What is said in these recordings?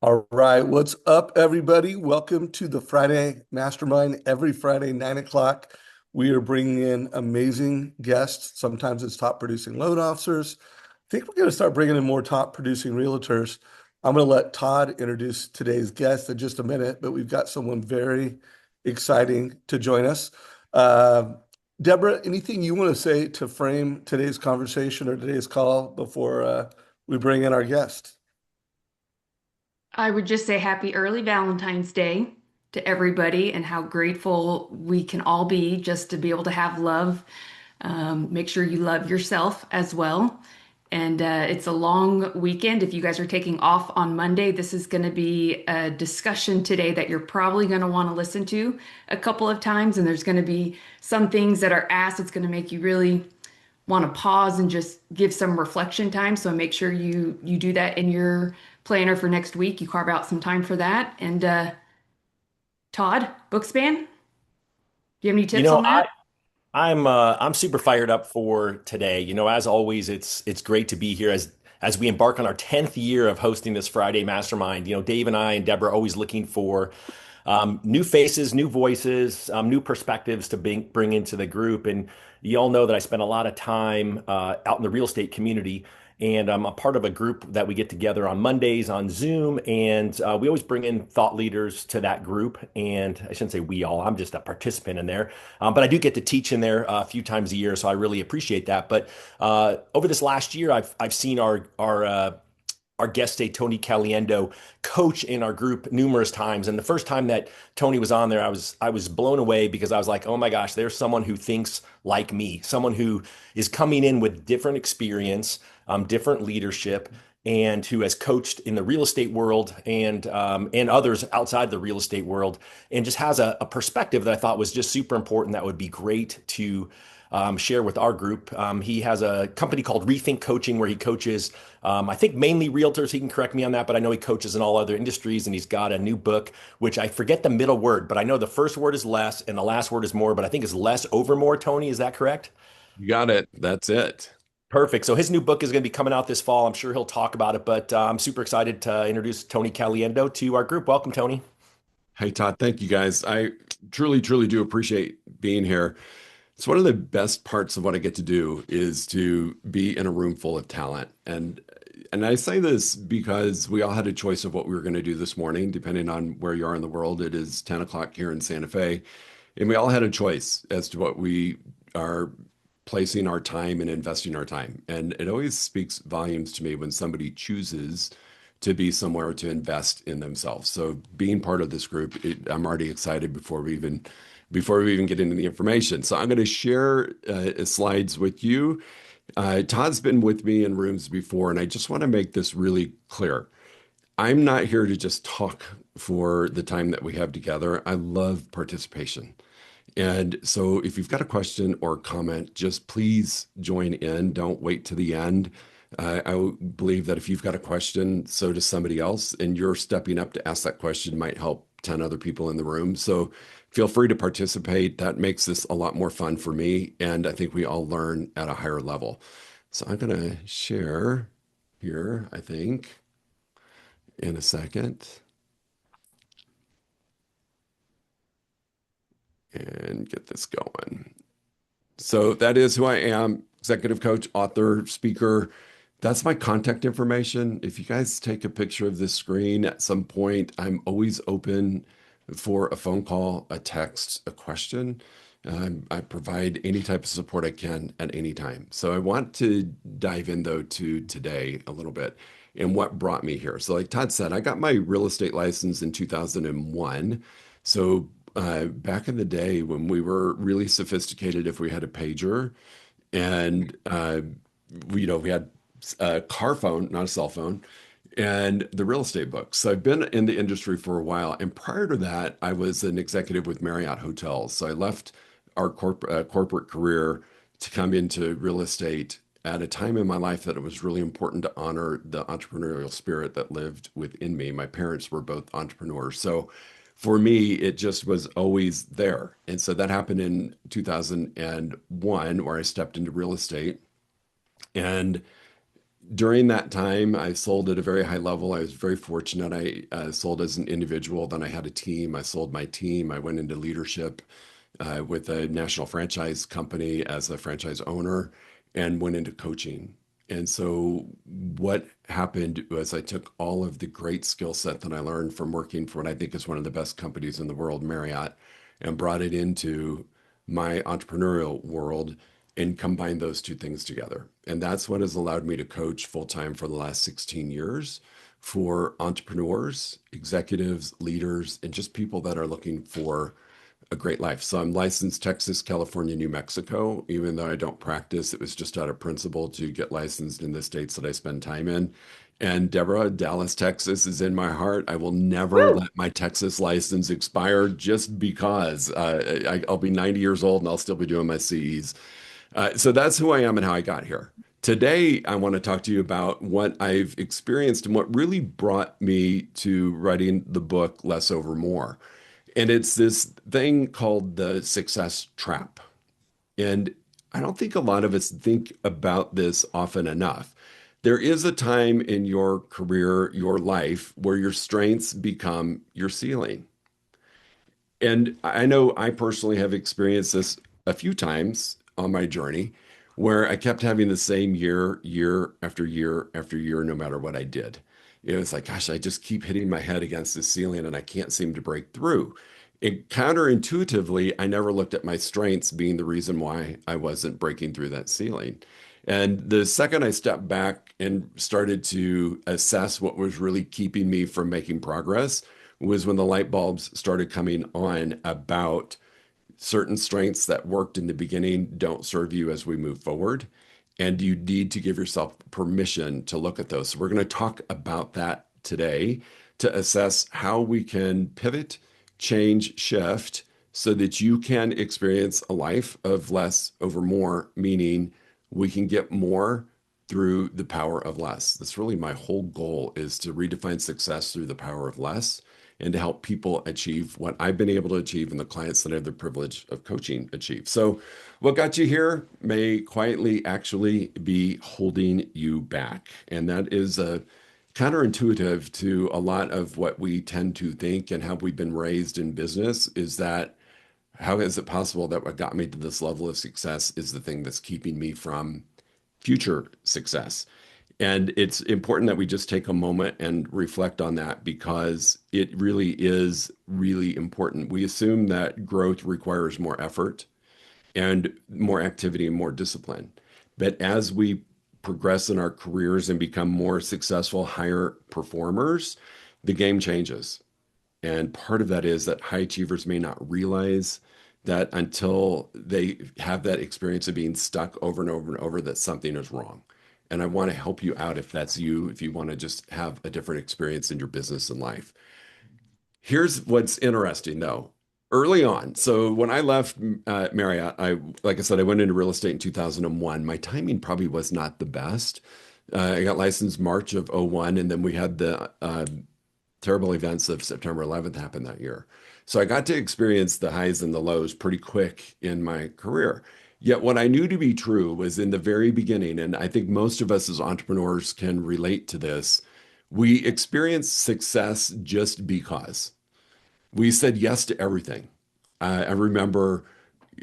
All right, what's up, everybody? Welcome to the Friday Mastermind. Every Friday, 9 o'clock, we are bringing in amazing guests. Sometimes it's top producing loan officers. I think we're going to start bringing in more top producing realtors. I'm going to let Todd introduce today's guest in just a minute, but we've got someone very exciting to join us. Uh, Deborah, anything you want to say to frame today's conversation or today's call before we bring in our guest? I would just say happy early Valentine's Day to everybody and how grateful we can all be just to be able to have love. Make sure you love yourself as well. And it's a long weekend. If you guys are taking off on Monday, this is going to be a discussion today that you're probably going to want to listen to a couple of times. And there's going to be some things that are asked. It's going to make you really want to pause and just give some reflection time. So make sure you do that in your planner for next week. You carve out some time for that. And Todd, Bookspan, do you have any You tips know, on that? I'm super fired up for today. As always, it's great to be here as we embark on our 10th year of hosting this Friday Mastermind. Dave and I and Deborah are always looking for new faces, new voices, new perspectives to bring into the group. And you all know that I spend a lot of time out in the real estate community. And I'm a part of a group that we get together on Mondays on Zoom. And we always bring in thought leaders to that group. And I shouldn't say we all, I'm just a participant in there. But I do get to teach in there a few times a year. So I really appreciate that. But over this last year, I've seen our guest today, Tony Caliendo, coach in our group numerous times. And the first time that Tony was on there, I was blown away because I was like, oh my gosh, there's someone who thinks like me, someone who is coming in with different experience, different leadership, and who has coached in the real estate world and others outside the real estate world, and just has a perspective that I thought was just super important. That would be great to share with our group. He has a company called Rethink Coaching where he coaches, I think mainly realtors. He can correct me on that, but I know he coaches in all other industries. And he's got a new book, which I forget the middle word, but I know the first word is less and the last word is more, but I think it's less over more. Tony, is that correct? You got it. That's it. Perfect. So his new book is going to be coming out this fall. I'm sure he'll talk about it, but I'm super excited to introduce Tony Caliendo to our group. Welcome, Tony. Hey, Todd, thank you guys. I truly, truly do appreciate being here. It's one of the best parts of what I get to do is to be in a room full of talent. And I say this because we all had a choice of what we were going to do this morning, depending on where you are in the world. It is 10 o'clock here in Santa Fe, and we all had a choice as to what we are placing our time and investing our time. And it always speaks volumes to me when somebody chooses to be somewhere to invest in themselves. So being part of this group, I'm already excited before we even get into the information. So I'm going to share slides with you. Todd's been with me in rooms before, and I just want to make this really clear. I'm not here to just talk for the time that we have together. I love participation. And so if you've got a question or comment, just please join in. Don't wait to the end. Believe that if you've got a question, so does somebody else, and you're stepping up to ask that question might help 10 other people in the room. So feel free to participate. That makes this a lot more fun for me, and I think we all learn at a higher level. So I'm going to share here, I think, in a second, and get this going. So that is who I am, executive coach, author, speaker. That's my contact information. If you guys take a picture of this screen at some point, I'm always open for a phone call, a text, a question. I provide any type of support I can at any time. So I want to dive in though to today a little bit and what brought me here. So like Todd said, I got my real estate license in 2001. So back in the day when we were really sophisticated, if we had a pager and we had a car phone, not a cell phone, and the real estate books. So I've been in the industry for a while. And prior to that, I was an executive with Marriott Hotels. So I left our corporate career to come into real estate at a time in my life that it was really important to honor the entrepreneurial spirit that lived within me. My parents were both entrepreneurs. So for me, it just was always there. And so that happened in 2001, where I stepped into real estate. And during that time, I sold at a very high level. I was very fortunate. I sold as an individual. Then I had a team. I sold my team. I went into leadership with a national franchise company as a franchise owner and went into coaching. And so what happened was I took all of the great skill set that I learned from working for what I think is one of the best companies in the world, Marriott, and brought it into my entrepreneurial world and combined those two things together. And that's what has allowed me to coach full time for the last 16 years for entrepreneurs, executives, leaders, and just people that are looking for a great life. So I'm licensed Texas, California, New Mexico. Even though I don't practice, it was just out of principle to get licensed in the states that I spend time in. And Deborah, Dallas, Texas is in my heart. I will never Woo! let my Texas license expire just because I'll be 90 years old and I'll still be doing my CEs. So that's who I am and how I got here. Today, I want to talk to you about what I've experienced and what really brought me to writing the book Less Over More. And it's this thing called the success trap. And I don't think a lot of us think about this often enough. There is a time in your career, your life, where your strengths become your ceiling. And I know I personally have experienced this a few times on my journey where I kept having the same year after year after year, no matter what I did. It's like, gosh, I just keep hitting my head against the ceiling and I can't seem to break through. And counterintuitively, I never looked at my strengths being the reason why I wasn't breaking through that ceiling. And the second I stepped back and started to assess what was really keeping me from making progress was when the light bulbs started coming on about certain strengths that worked in the beginning don't serve you as we move forward. And you need to give yourself permission to look at those. So we're going to talk about that today to assess how we can pivot, change, shift so that you can experience a life of less over more, meaning we can get more through the power of less. That's really my whole goal, is to redefine success through the power of less and to help people achieve what I've been able to achieve and the clients that I have the privilege of coaching achieve. So what got you here may quietly actually be holding you back. And that is counterintuitive to a lot of what we tend to think and how we've been raised in business, is that how is it possible that what got me to this level of success is the thing that's keeping me from future success? And it's important that we just take a moment and reflect on that, because it really is really important. We assume that growth requires more effort and more activity and more discipline. But as we progress in our careers and become more successful, higher performers, the game changes. And part of that is that high achievers may not realize that until they have that experience of being stuck over and over and over, that something is wrong. And I want to help you out if that's you, if you want to just have a different experience in your business and life. Here's what's interesting though. Early on, so when I left Marriott, like I said, I went into real estate in 2001. My timing probably was not the best. I got licensed March of '01, and then we had the terrible events of September 11th happen that year. So I got to experience the highs and the lows pretty quick in my career. Yet what I knew to be true was in the very beginning, and I think most of us as entrepreneurs can relate to this, we experience success just because. We said yes to everything. I remember,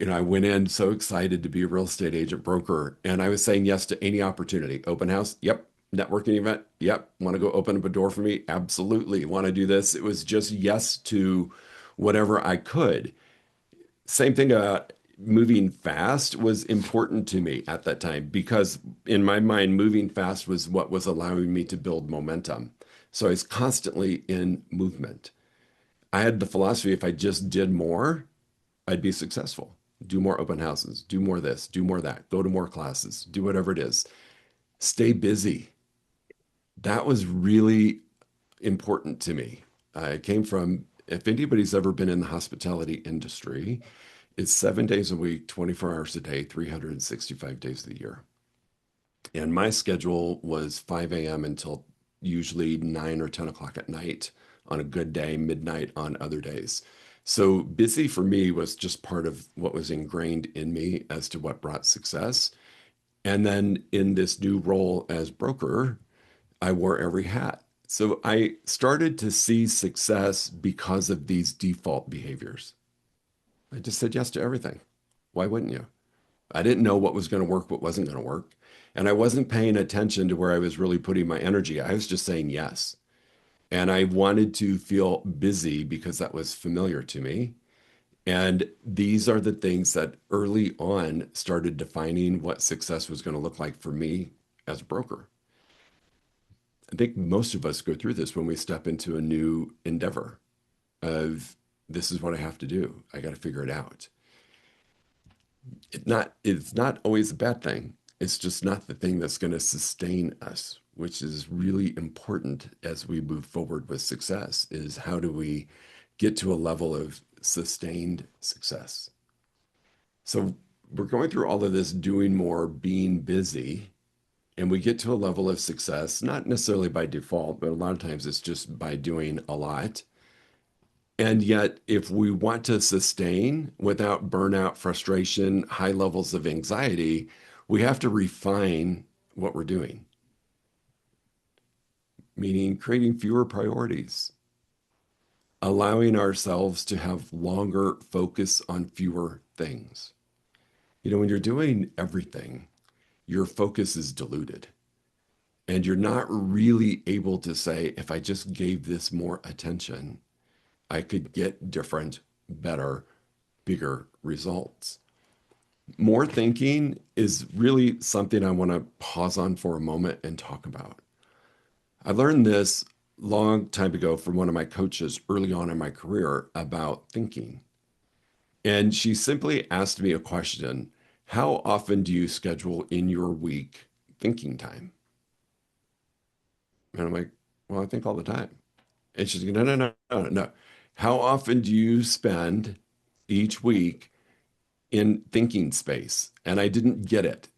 I went in so excited to be a real estate agent broker, and I was saying yes to any opportunity. Open house, yep. Networking event, yep. Want to go open up a door for me? Absolutely. Want to do this? It was just yes to whatever I could. Same thing about moving fast was important to me at that time, because in my mind, moving fast was what was allowing me to build momentum. So I was constantly in movement. I had the philosophy, if I just did more, I'd be successful. Do more open houses, do more this, do more that, go to more classes, do whatever it is. Stay busy. That was really important to me. I came from, if anybody's ever been in the hospitality industry, it's 7 days a week, 24 hours a day, 365 days of the year. And my schedule was 5 a.m. until usually 9 or 10 o'clock at night on a good day, midnight on other days. So busy for me was just part of what was ingrained in me as to what brought success. And then in this new role as broker, I wore every hat. So I started to see success because of these default behaviors. I just said yes to everything. Why wouldn't you? I didn't know what was going to work, what wasn't going to work. And I wasn't paying attention to where I was really putting my energy. I was just saying yes. And I wanted to feel busy because that was familiar to me. And these are the things that early on started defining what success was going to look like for me as a broker. I think most of us go through this when we step into a new endeavor of this is what I have to do. I got to figure it out. It's not always a bad thing. It's just not the thing that's going to sustain us, which is really important as we move forward with success, is how do we get to a level of sustained success? So we're going through all of this doing more, being busy, and we get to a level of success, not necessarily by default, but a lot of times it's just by doing a lot. And yet, if we want to sustain without burnout, frustration, high levels of anxiety, we have to refine what we're doing, meaning creating fewer priorities, allowing ourselves to have longer focus on fewer things. When you're doing everything, your focus is diluted. And you're not really able to say, if I just gave this more attention, I could get different, better, bigger results. More thinking is really something I want to pause on for a moment and talk about. I learned this long time ago from one of my coaches early on in my career about thinking. And she simply asked me a question: how often do you schedule in your week thinking time? And I'm like, well, I think all the time. And she's like, no, no, no, no, no. How often do you spend each week in thinking space? And I didn't get it.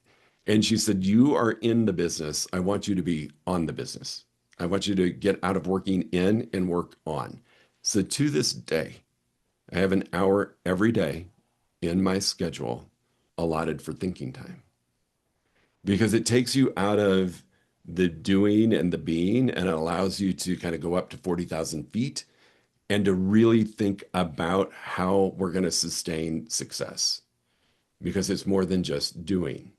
And she said, you are in the business. I want you to be on the business. I want you to get out of working in and work on. So to this day, I have an hour every day in my schedule allotted for thinking time because it takes you out of the doing and the being, and it allows you to kind of go up to 40,000 feet and to really think about how we're going to sustain success, because it's more than just doing.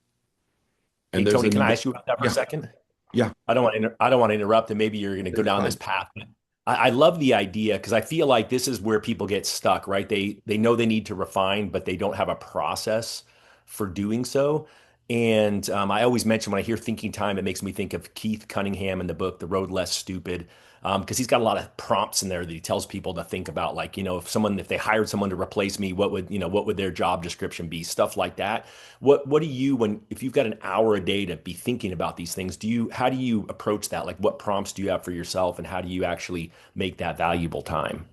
Hey, And there's Tony, a, can I ask you about that for a yeah, second? yeah, I don't want to interrupt, and maybe you're going to go it's down this fine. path. But I love the idea because I feel like this is where people get stuck, right? They know they need to refine, but they don't have a process for doing so. And I always mention when I hear thinking time, it makes me think of Keith Cunningham in the book The Road Less Stupid, because he's got a lot of prompts in there that he tells people to think about, like, if they hired someone to replace me, what would their job description be, stuff like that. What do you, when if you've got an hour a day to be thinking about these things, how do you approach that? Like, what prompts do you have for yourself, and how do you actually make that valuable time?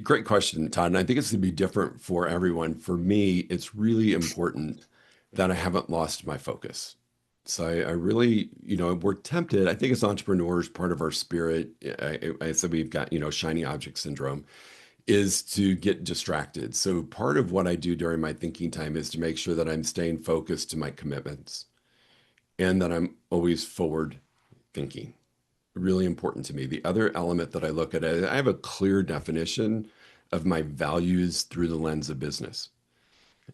Great question, Todd. And I think it's going to be different for everyone. For me, it's really important that I haven't lost my focus. So I really, we're tempted. I think as entrepreneurs, part of our spirit, I said we've got, shiny object syndrome, is to get distracted. So part of what I do during my thinking time is to make sure that I'm staying focused to my commitments and that I'm always forward thinking. Really important to me. The other element that I look at, I have a clear definition of my values through the lens of business.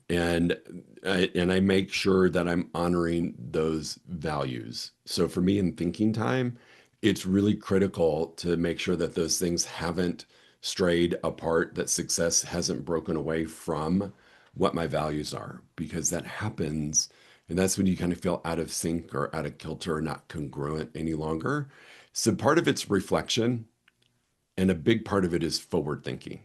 And I make sure that I'm honoring those values. So for me in thinking time, it's really critical to make sure that those things haven't strayed apart, that success hasn't broken away from what my values are, because that happens. And that's when you kind of feel out of sync or out of kilter or not congruent any longer. So part of it's reflection, and a big part of it is forward thinking.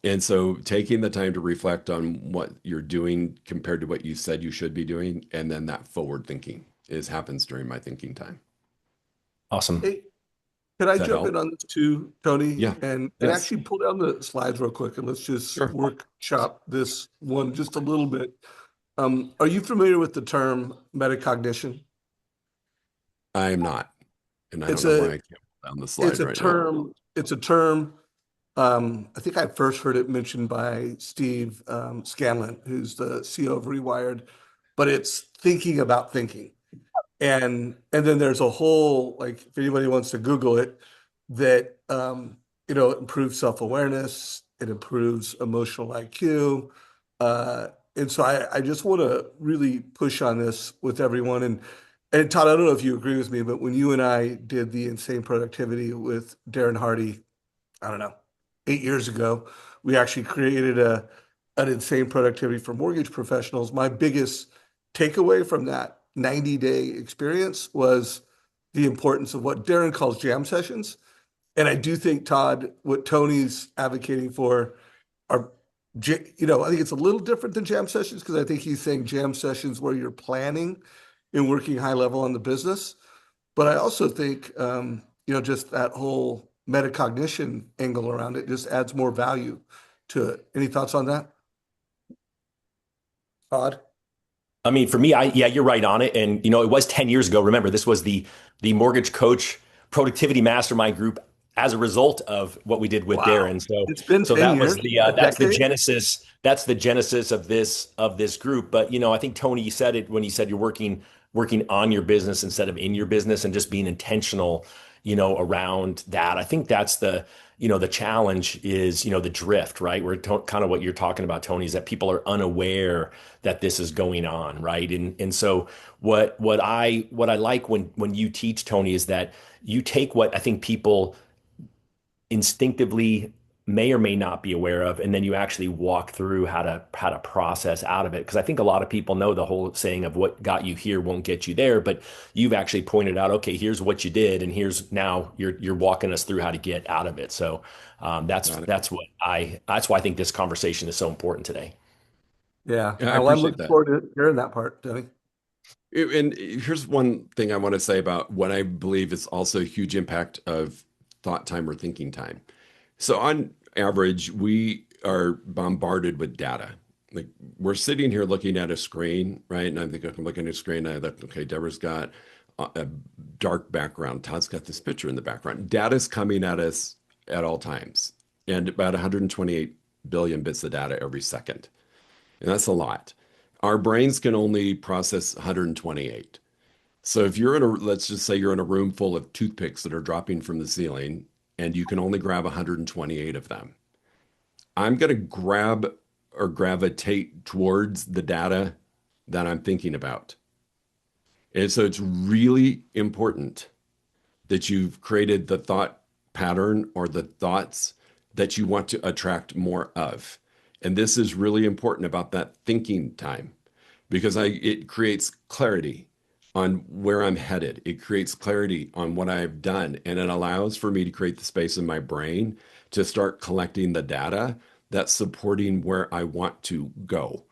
And so taking the time to reflect on what you're doing compared to what you said you should be doing, and then that forward thinking happens during my thinking time. Awesome. Hey, could I Does that jump in help? on this too, Tony? Yeah. And Yes. actually pull down the slides real quick and let's just Sure. workshop this one just a little bit. Are you familiar with the term metacognition? I am not, and I don't It's know why a I can't pull down the it's slide a right now. term, it's a term. I think I first heard it mentioned by Steve Scanlon, who's the CEO of Rewired. but it's thinking about thinking. And then there's a whole, like, if anybody wants to Google it, that it improves self-awareness, it improves emotional IQ. Uh, and so I just want to really push on this with everyone. And Todd, I don't know if you agree with me, but when you and I did the Insane Productivity with Darren Hardy, I don't know, 8 years ago, we actually created an Insane Productivity for mortgage professionals. My biggest takeaway from that 90-day experience was the importance of what Darren calls jam sessions. And I do think, Todd, what Tony's advocating for are, I think it's a little different than jam sessions, because I think he's saying jam sessions where you're planning and working high level on the business. But I also think, just that whole metacognition angle around it just adds more value to it. Any thoughts on that, Todd? I mean, for me, yeah, you're right on it. And it was 10 years ago. Remember, this was the Mortgage Coach Productivity Mastermind group as a result of what we did with Wow. Darren. So It's been so 10 that was years, the a that's the decade. genesis. That's the genesis of this group. But I think Tony, you said it when you said you're working on your business instead of in your business, and just being intentional, around that. I think that's the challenge is, the drift, right? Where kind of what you're talking about, Tony, is that people are unaware that this is going on, right? And so what I like when you teach, Tony, is that you take what I think people instinctively may or may not be aware of, and then you actually walk through how to process out of it. Because I think a lot of people know the whole saying of what got you here won't get you there, but you've actually pointed out, okay, here's what you did, and here's now you're walking us through how to get out of it. So that's Got it. that's why I think this conversation is so important today. Yeah. Yeah, I Well, I'm appreciate looking that. forward to hearing that part, Tony. And here's one thing I want to say about what I believe is also a huge impact of thought time or thinking time. So on average, we are bombarded with data. Like, we're sitting here looking at a screen, right? And I think I'm looking at a screen. And I look, okay, Deborah's got a dark background. Todd's got this picture in the background. Data's coming at us at all times, and about 128 billion bits of data every second. And that's a lot. Our brains can only process 128. So if you're let's just say you're in a room full of toothpicks that are dropping from the ceiling, and you can only grab 128 of them, I'm going to grab or gravitate towards the data that I'm thinking about. And so it's really important that you've created the thought pattern or the thoughts that you want to attract more of. And this is really important about that thinking time, because it creates clarity on where I'm headed. It creates clarity on what I've done, and it allows for me to create the space in my brain to start collecting the data that's supporting where I want to go.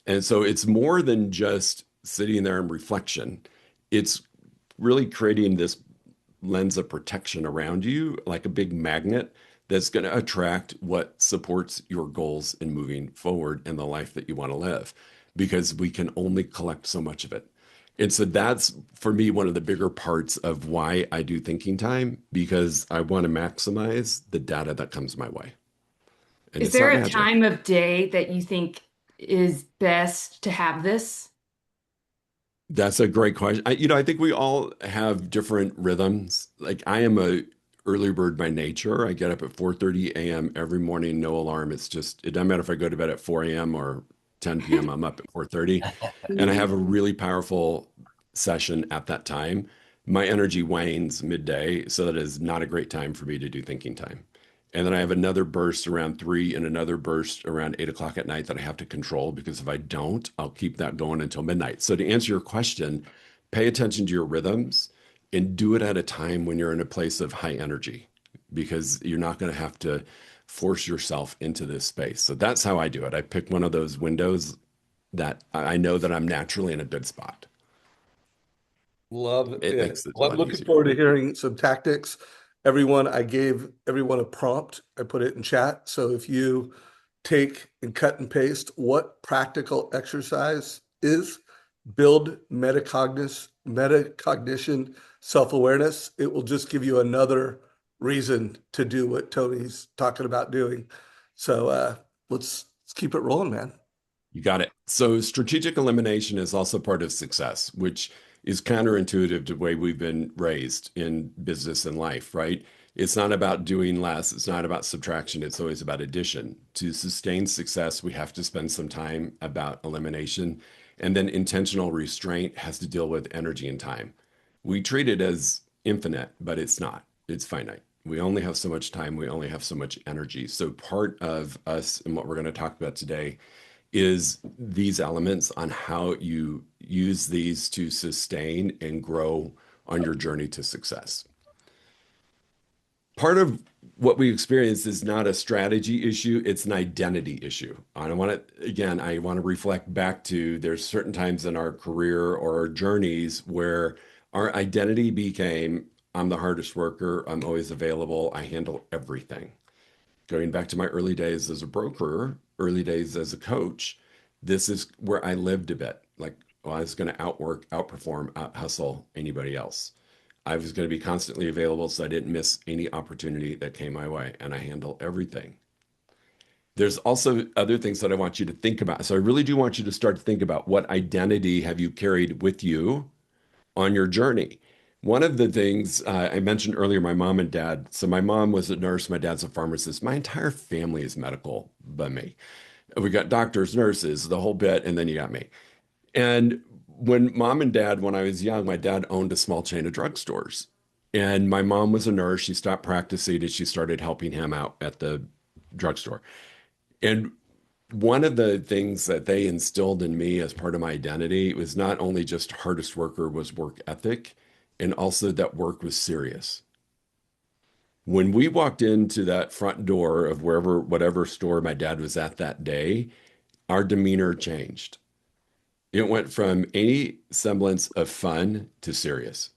And so it's more than just sitting there in reflection. It's really creating this lens of protection around you, like a big magnet that's going to attract what supports your goals in moving forward in the life that you want to live, because we can only collect so much of it. And so that's, for me, one of the bigger parts of why I do thinking time, because I want to maximize the data that comes my way. And Is it's there not a magic. time of day that you think is best to have this? That's a great question. I think we all have different rhythms. Like, I am a early bird by nature. I get up at 4:30 a.m. every morning, no alarm. It doesn't matter if I go to bed at 4 a.m. or 10 p.m. I'm up at 4:30, and I have a really powerful session at that time. My energy wanes midday, so that is not a great time for me to do thinking time. And then I have another burst around 3 and another burst around 8 o'clock at night that I have to control, because if I don't, I'll keep that going until midnight. So to answer your question, pay attention to your rhythms and do it at a time when you're in a place of high energy, because you're not going to have to force yourself into this space. So that's how I do it. I pick one of those windows that I know that I'm naturally in a good spot. Love It it. makes it a Well, I'm lot looking easier. forward to hearing some tactics. I gave everyone a prompt. I put it in chat. So if you take and cut and paste what practical exercise is, build metacognition, self-awareness, it will just give you another reason to do what Tony's talking about doing. So let's keep it rolling, man. You got it. So strategic elimination is also part of success, which is counterintuitive to the way we've been raised in business and life, right? It's not about doing less. It's not about subtraction. It's always about addition. To sustain success, we have to spend some time about elimination. And then intentional restraint has to deal with energy and time. We treat it as infinite, but it's not. It's finite. We only have so much time. We only have so much energy. So part of us and what we're going to talk about today is these elements on how you use these to sustain and grow on your journey to success. Part of what we experience is not a strategy issue, it's an identity issue. I want to, again, I want to reflect back to there's certain times in our career or our journeys where our identity became, I'm the hardest worker, I'm always available, I handle everything. Going back to my early days as a broker, early days as a coach, this is where I lived a bit. Like, well, I was going to outwork, outperform, out hustle anybody else. I was going to be constantly available so I didn't miss any opportunity that came my way, and I handle everything. There's also other things that I want you to think about. So I really do want you to start to think about what identity have you carried with you on your journey. One of the things I mentioned earlier, my mom and dad. So my mom was a nurse, my dad's a pharmacist. My entire family is medical but me. We got doctors, nurses, the whole bit, and then you got me. And when mom and dad, when I was young, my dad owned a small chain of drugstores. And my mom was a nurse. She stopped practicing and she started helping him out at the drugstore. And one of the things that they instilled in me as part of my identity was not only just hardest worker, was work ethic, and also that work was serious. When we walked into that front door of wherever, whatever store my dad was at that day, our demeanor changed. It went from any semblance of fun to serious.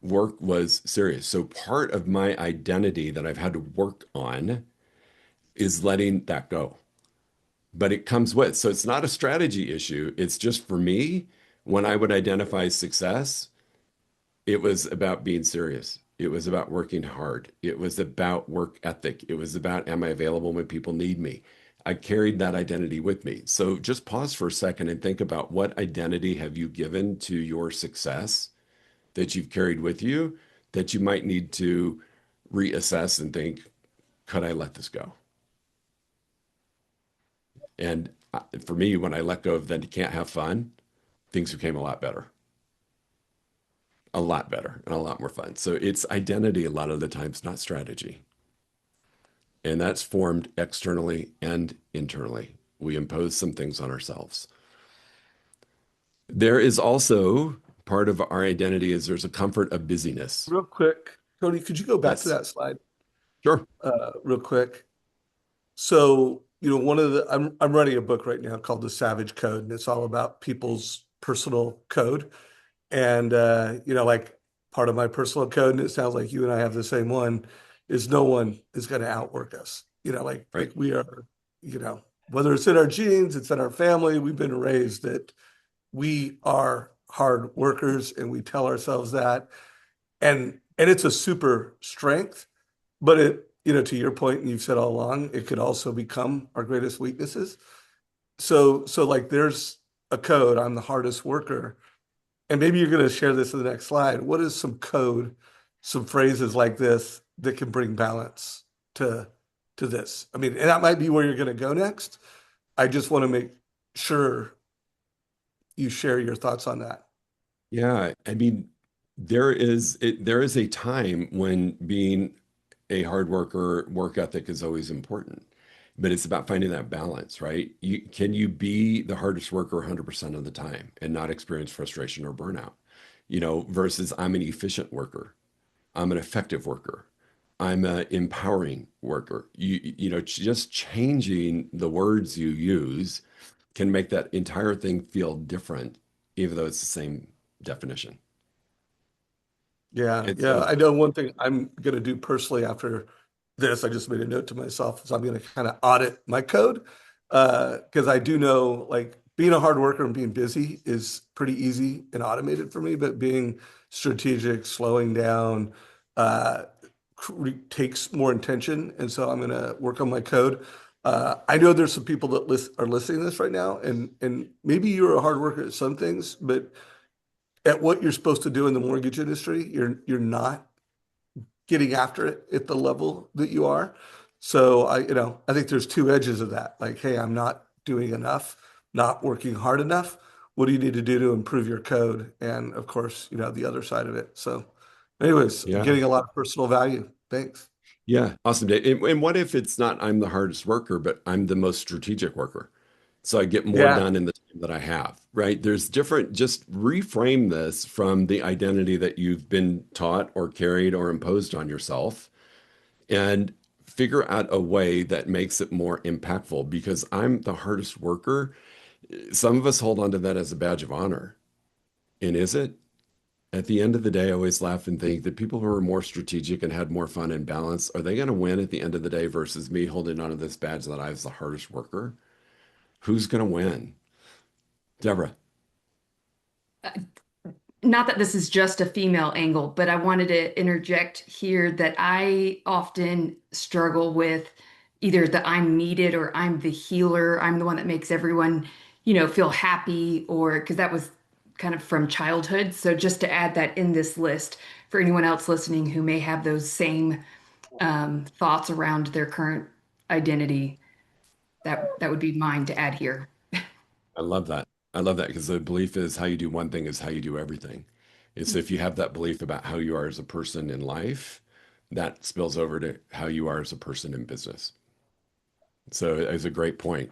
Work was serious. So part of my identity that I've had to work on is letting that go. But it comes with, so it's not a strategy issue. It's just for me, when I would identify success, it was about being serious. It was about working hard. It was about work ethic. It was about, am I available when people need me? I carried that identity with me. So just pause for a second and think about what identity have you given to your success that you've carried with you that you might need to reassess and think, could I let this go? And for me, when I let go of then you can't have fun, things became a lot better and a lot more fun. So it's identity a lot of the times, not strategy. And that's formed externally and internally. We impose some things on ourselves. There is also part of our identity is there's a comfort of busyness. Real quick, Tony, could you go back to Yes, that slide sure. real quick? So, one of the I'm writing a book right now called The Savage Code, and it's all about people's personal code. And like part of my personal code, and it sounds like you and I have the same one, is no one is going to outwork us. Like Right. we are, whether it's in our genes, it's in our family, we've been raised that we are hard workers, and we tell ourselves that. And it's a super strength, but to your point, and you've said all along, it could also become our greatest weaknesses. So like there's a code, I'm the hardest worker. And maybe you're going to share this in the next slide. What is some code, some phrases like this that can bring balance to this? I mean, and that might be where you're going to go next. I just want to make sure you share your thoughts on that. Yeah. I mean, there is a time when being a hard worker, work ethic is always important, but it's about finding that balance, right? Can you be the hardest worker 100% of the time and not experience frustration or burnout? Versus I'm an efficient worker, I'm an effective worker, I'm an empowering worker. Just changing the words you use can make that entire thing feel different, even though it's the same definition. Yeah, And yeah. so, I know one thing I'm going to do personally after this, I just made a note to myself, is I'm going to kind of audit my code because I do know like being a hard worker and being busy is pretty easy and automated for me, but being strategic, slowing down takes more intention. And so I'm going to work on my code. I know there's some people that are listening to this right now, and maybe you're a hard worker at some things, but at what you're supposed to do in the mortgage industry, you're not getting after it at the level that you are. So I think there's two edges of that. Like, hey, I'm not doing enough, not working hard enough. What do you need to do to improve your code? And of course, the other side of it. So anyways, I'm Yeah. getting a lot of personal value. Thanks. Yeah. Awesome, Dave. And what if it's not I'm the hardest worker, but I'm the most strategic worker? So I get more Yeah. done in the time that I have, right? There's different, just reframe this from the identity that you've been taught or carried or imposed on yourself and figure out a way that makes it more impactful because I'm the hardest worker. Some of us hold on to that as a badge of honor. And is it? At the end of the day, I always laugh and think that people who are more strategic and had more fun and balance, are they going to win at the end of the day versus me holding on to this badge that I was the hardest worker? Who's going to win? Deborah. Not that this is just a female angle, but I wanted to interject here that I often struggle with either the I'm needed or I'm the healer. I'm the one that makes everyone, feel happy, or because that was kind of from childhood. So just to add that in this list for anyone else listening who may have those same thoughts around their current identity, that would be mine to add here. I love that. I love that because the belief is how you do one thing is how you do everything. It's if you have that belief about how you are as a person in life, that spills over to how you are as a person in business. So it's a great point.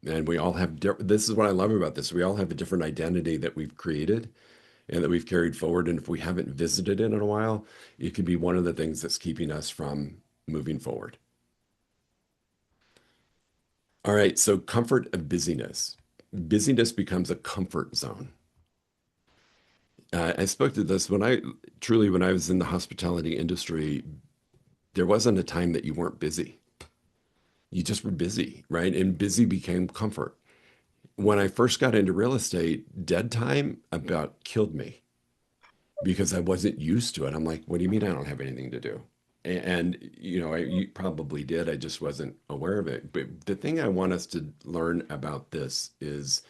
And we all have, this is what I love about this. We all have a different identity that we've created and that we've carried forward. And if we haven't visited it in a while, it could be one of the things that's keeping us from moving forward. All right. So comfort of busyness. Busyness becomes a comfort zone. I spoke to this when when I was in the hospitality industry, there wasn't a time that you weren't busy. You just were busy, right? And busy became comfort. When I first got into real estate, dead time about killed me because I wasn't used to it. I'm like, what do you mean I don't have anything to do? And you probably did. I just wasn't aware of it. But the thing I want us to learn about this is,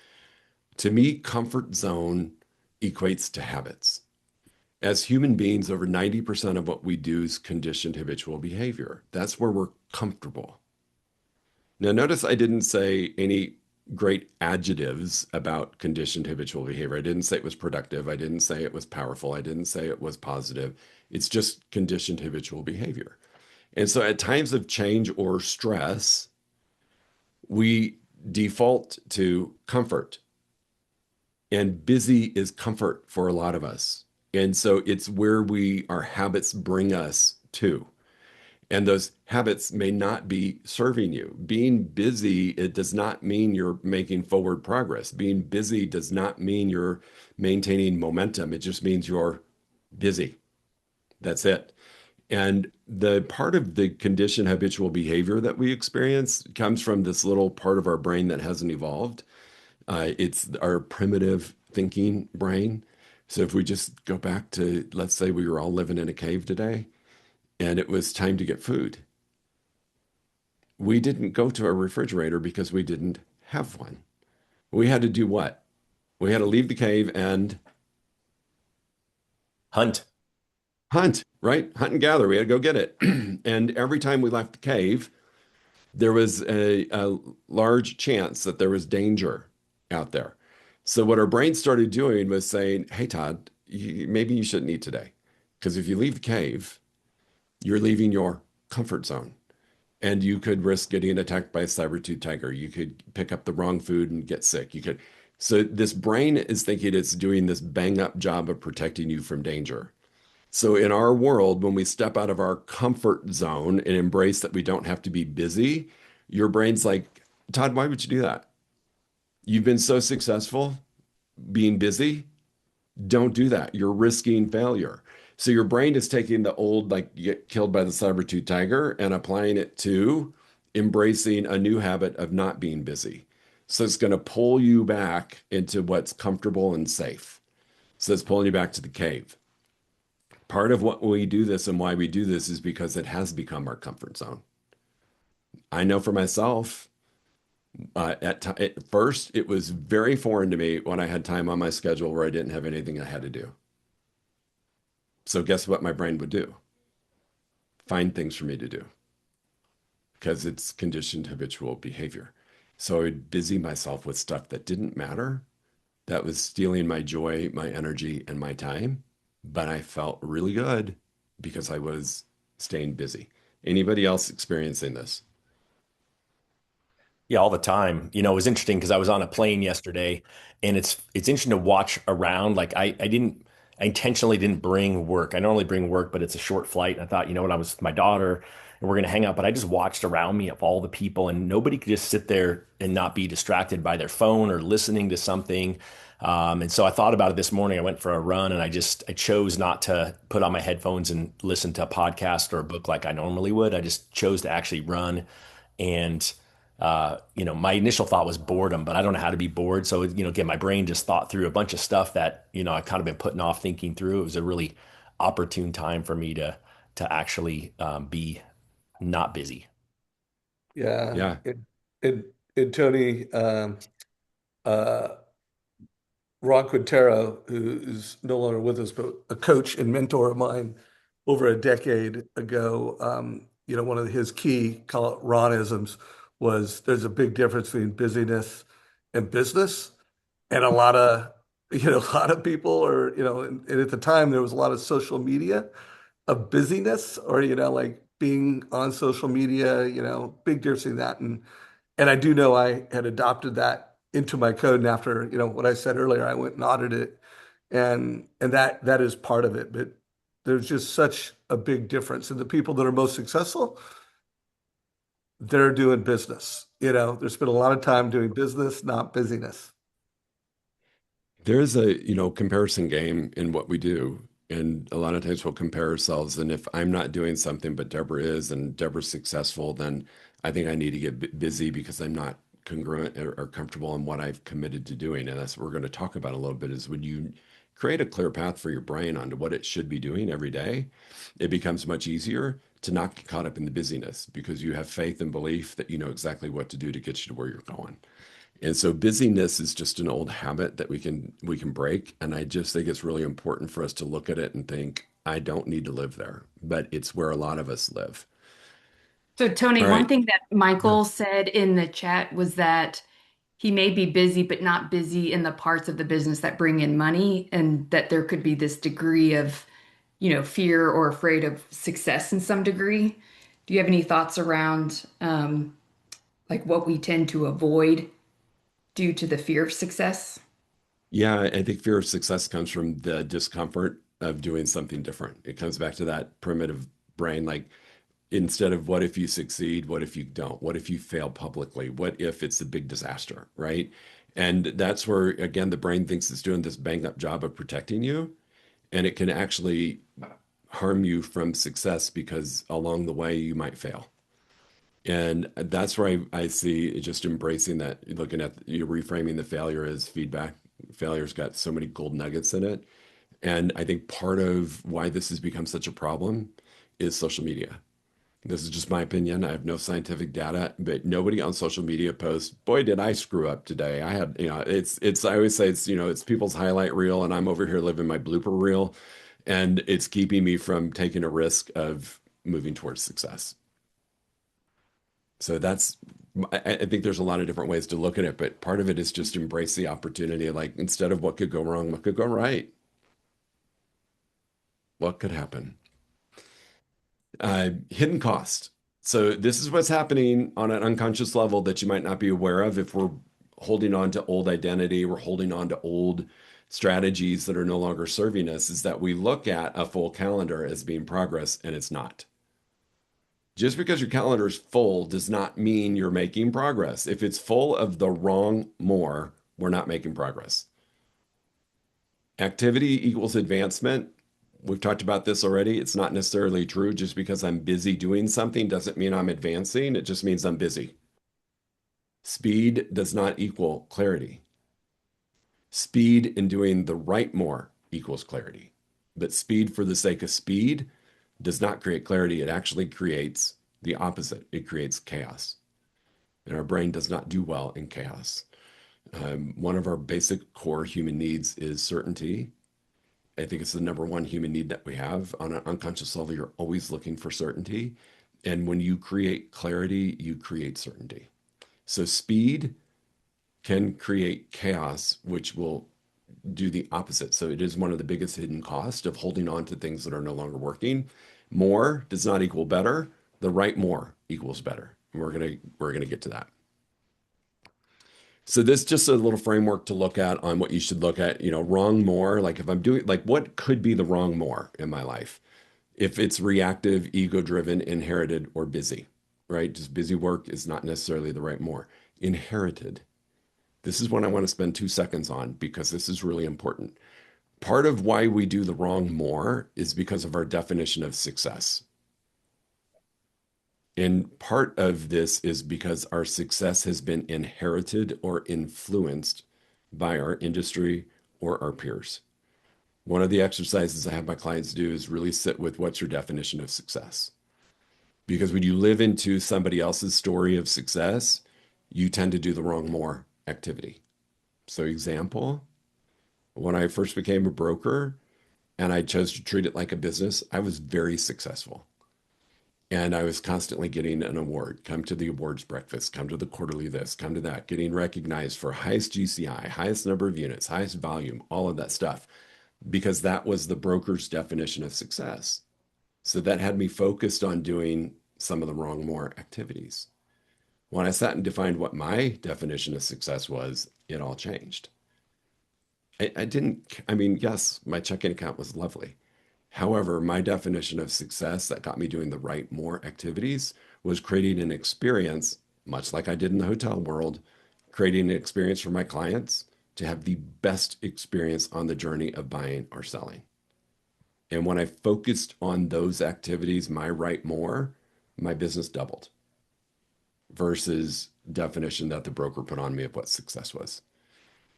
to me, comfort zone equates to habits. As human beings, over 90% of what we do is conditioned habitual behavior. That's where we're comfortable. Now, notice I didn't say any great adjectives about conditioned habitual behavior. I didn't say it was productive. I didn't say it was powerful. I didn't say it was positive. It's just conditioned habitual behavior. And so at times of change or stress, we default to comfort. And busy is comfort for a lot of us. And so it's where our habits bring us to. And those habits may not be serving you. Being busy, it does not mean you're making forward progress. Being busy does not mean you're maintaining momentum. It just means you're busy. That's it. And the part of the conditioned habitual behavior that we experience comes from this little part of our brain that hasn't evolved. It's our primitive thinking brain. So if we just go back to, let's say we were all living in a cave today and it was time to get food. We didn't go to a refrigerator because we didn't have one. We had to do what? We had to leave the cave and Hunt. hunt, right? Hunt and gather. We had to go get it. And every time we left the cave, there was a large chance that there was danger out there. So what our brain started doing was saying, hey, Todd, maybe you shouldn't eat today. Because if you leave the cave, you're leaving your comfort zone. And you could risk getting attacked by a saber-tooth tiger. You could pick up the wrong food and get sick. So this brain is thinking it's doing this bang-up job of protecting you from danger. So in our world, when we step out of our comfort zone and embrace that we don't have to be busy, your brain's like, Todd, why would you do that? You've been so successful being busy. Don't do that. You're risking failure. So your brain is taking the old, like you get killed by the saber-tooth tiger and applying it to embracing a new habit of not being busy. So it's going to pull you back into what's comfortable and safe. So it's pulling you back to the cave. Part of what we do this and why we do this is because it has become our comfort zone. I know for myself, at first, it was very foreign to me when I had time on my schedule where I didn't have anything I had to do. So guess what my brain would do? Find things for me to do because it's conditioned habitual behavior. So I would busy myself with stuff that didn't matter, that was stealing my joy, my energy, and my time. But I felt really good because I was staying busy. Anybody else experiencing this? Yeah, all the time. You know, it was interesting because I was on a plane yesterday, and it's interesting to watch around. Like I intentionally didn't bring work. I normally bring work, but it's a short flight. And I thought, you know what, I was with my daughter and we're gonna hang out. But I just watched around me of all the people, and nobody could just sit there and not be distracted by their phone or listening to something. And so I thought about it this morning. I went for a run, and I chose not to put on my headphones and listen to a podcast or a book like I normally would. I just chose to actually run and you know, my initial thought was boredom, but I don't know how to be bored. So, you know, again, my brain just thought through a bunch of stuff that, you know, I kind of been putting off thinking through. It was a really opportune time for me to actually be not busy. Yeah. Yeah. And Tony, uh, Ron Quintero, who is no longer with us, but a coach and mentor of mine over a decade ago, one of his key, call it Ronisms, was there's a big difference between busyness and business. And a lot of people are, and at the time there was a lot of social media of busyness or, like being on social media, big difference in that. And I do know I had adopted that into my code. And after, what I said earlier, I went and audited it. And that is part of it. But there's just such a big difference. And the people that are most successful, they're doing business. They spend a lot of time doing business, not busyness. There is a, comparison game in what we do. And a lot of times we'll compare ourselves. And if I'm not doing something, but Deborah is, and Deborah's successful, then I think I need to get busy because I'm not congruent or comfortable in what I've committed to doing. And that's what we're going to talk about a little bit is when you create a clear path for your brain onto what it should be doing every day, it becomes much easier to not get caught up in the busyness because you have faith and belief that you know exactly what to do to get you to where you're going. And so busyness is just an old habit that we can break. And I just think it's really important for us to look at it and think, I don't need to live there, but it's where a lot of us live. So, Tony, All one right. thing that Michael said in the chat was that he may be busy, but not busy in the parts of the business that bring in money, and that there could be this degree of, fear or afraid of success in some degree. Do you have any thoughts around like what we tend to avoid due to the fear of success? Yeah, I think fear of success comes from the discomfort of doing something different. It comes back to that primitive brain, like instead of what if you succeed, what if you don't? What if you fail publicly? What if it's a big disaster, right? And that's where, again, the brain thinks it's doing this bang up job of protecting you. And it can actually harm you from success because along the way you might fail. And that's where I see just embracing that, looking at you reframing the failure as feedback. Failure's got so many gold nuggets in it. And I think part of why this has become such a problem is social media. This is just my opinion. I have no scientific data, but nobody on social media posts, boy, did I screw up today. I had, I always say it's people's highlight reel and I'm over here living my blooper reel. And it's keeping me from taking a risk of moving towards success. So I think there's a lot of different ways to look at it, but part of it is just embrace the opportunity. Like instead of what could go wrong, what could go right? What could happen? Hidden cost. So this is what's happening on an unconscious level that you might not be aware of if we're holding on to old identity, we're holding on to old strategies that are no longer serving us, is that we look at a full calendar as being progress and it's not. Just because your calendar is full does not mean you're making progress. If it's full of the wrong more, we're not making progress. Activity equals advancement. We've talked about this already. It's not necessarily true. Just because I'm busy doing something doesn't mean I'm advancing. It just means I'm busy. Speed does not equal clarity. Speed in doing the right more equals clarity. But speed for the sake of speed does not create clarity. It actually creates the opposite. It creates chaos. and our brain does not do well in chaos. One of our basic core human needs is certainty. I think it's the number one human need that we have. On an unconscious level, you're always looking for certainty. And when you create clarity, you create certainty. So speed can create chaos, which will do the opposite. So it is one of the biggest hidden costs of holding on to things that are no longer working. More does not equal better. The right more equals better. And we're gonna get to that. So this is just a little framework to look at on what you should look at, wrong more. Like if I'm doing, like what could be the wrong more in my life? If it's reactive, ego-driven, inherited, or busy, right? Just busy work is not necessarily the right more. Inherited. This is what I want to spend 2 seconds on because this is really important. Part of why we do the wrong more is because of our definition of success. And part of this is because our success has been inherited or influenced by our industry or our peers. One of the exercises I have my clients do is really sit with what's your definition of success? Because when you live into somebody else's story of success, you tend to do the wrong more activity. So example, when I first became a broker and I chose to treat it like a business, I was very successful. And I was constantly getting an award, come to the awards breakfast, come to the quarterly this, come to that, getting recognized for highest GCI, highest number of units, highest volume, all of that stuff, because that was the broker's definition of success. So that had me focused on doing some of the wrong more activities. When I sat and defined what my definition of success was, it all changed. Yes, my checking account was lovely. However, my definition of success that got me doing the right more activities was creating an experience, much like I did in the hotel world, creating an experience for my clients to have the best experience on the journey of buying or selling. And when I focused on those activities, my right more, my business doubled versus definition that the broker put on me of what success was.